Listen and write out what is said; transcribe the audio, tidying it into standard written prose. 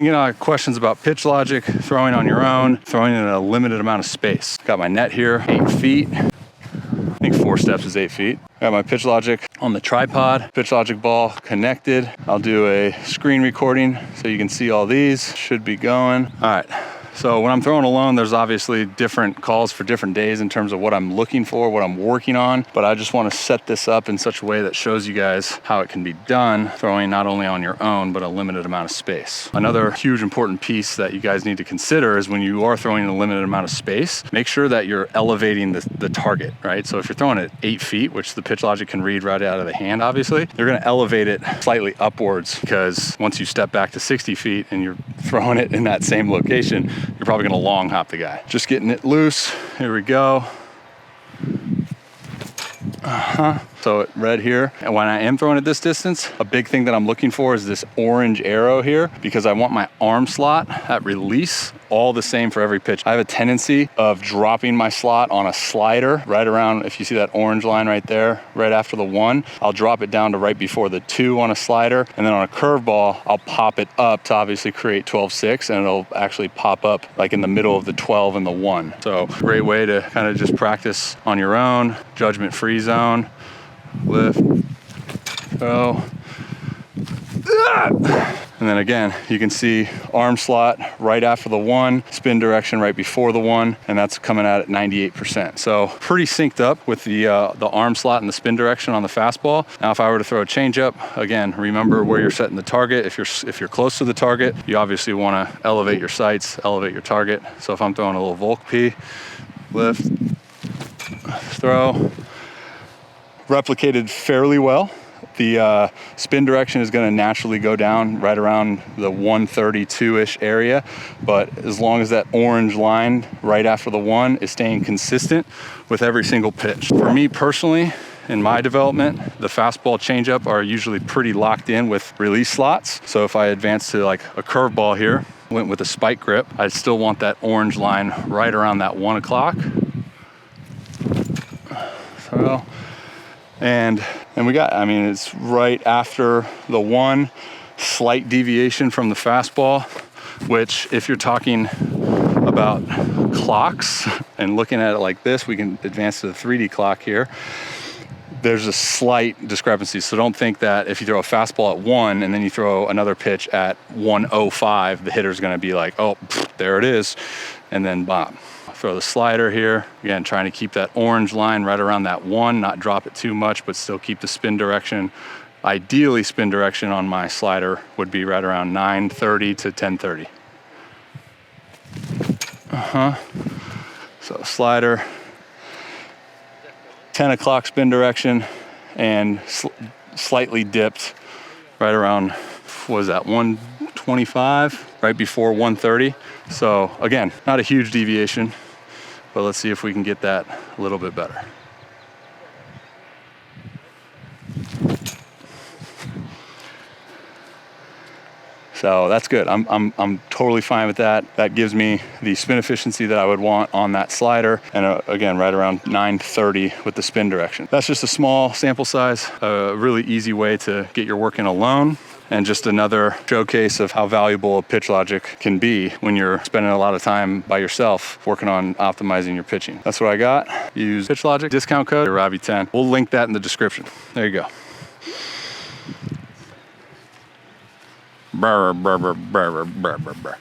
You know, I have questions about pitch logic, throwing on your own, throwing in a limited amount of space. Got my net here, 8 feet. I think 4 steps is 8 feet. Got my pitch logic on the tripod, pitch logic ball connected. I'll do a screen recording so you can see all these. Should be going. All right. So when I'm throwing alone, there's obviously different calls for different days in terms of what I'm looking for, what I'm working on, but I just want to set this up in such a way that shows you guys how it can be done, throwing not only on your own, but a limited amount of space. Another huge important piece that you guys need to consider is when you are throwing in a limited amount of space, make sure that you're elevating the target, right? So if you're throwing at 8 feet, which the pitch logic can read right out of the hand, obviously, you're going to elevate it slightly upwards, because once you step back to 60 feet and you're throwing it in that same location, you're probably gonna long hop the guy. Just getting it loose. Here we go. So it read here. And when I am throwing at this distance, a big thing that I'm looking for is this orange arrow here, because I want my arm slot at release all the same for every pitch. I have a tendency of dropping my slot on a slider right around, if you see that orange line right there, right after the 1, I'll drop it down to right before the 2 on a slider. And then on a curveball, I'll pop it up to obviously create 12-6, and it'll actually pop up like in the middle of the 12 and the 1. So great way to kind of just practice on your own, judgment-free zone. Lift, throw, and then again, you can see arm slot right after the 1, spin direction right before the 1, and that's coming out at 98%. So pretty synced up with the arm slot and the spin direction on the fastball. Now, if I were to throw a changeup, again, remember where you're setting the target. If you're close to the target, you obviously want to elevate your sights, elevate your target. So if I'm throwing a little Volk P, lift, throw. Replicated fairly well. The spin direction is going to naturally go down right around the 132-ish area, but as long as that orange line right after the 1 is staying consistent with every single pitch. For me personally, in my development, the fastball changeup are usually pretty locked in with release slots. So if I advance to like a curveball here, went with a spike grip, I still want that orange line right around that 1 o'clock. So. And we got, I mean, it's right after the 1, slight deviation from the fastball, which if you're talking about clocks and looking at it like this, we can advance to the 3D clock here. There's a slight discrepancy. So don't think that if you throw a fastball at 1 and then you throw another pitch at 1:05, the hitter's gonna be like, oh, there it is, and then bomb. Throw the slider here. Again, trying to keep that orange line right around that 1, not drop it too much, but still keep the spin direction. Ideally, spin direction on my slider would be right around 9:30 to 10:30. So slider, 10 o'clock spin direction, and slightly dipped right around, what was that, 125, right before 130. So again, not a huge deviation, but let's see if we can get that a little bit better. So that's good. I'm totally fine with that. That gives me the spin efficiency that I would want on that slider, and again, right around 9:30 with the spin direction. That's just a small sample size, a really easy way to get your work in alone, and just another showcase of how valuable a pitch logic can be when you're spending a lot of time by yourself working on optimizing your pitching. That's what I got. Use pitch logic, discount code, Robby10. We'll link that in the description. There you go. Brr, brr, brr, brr, brr, brr, brr.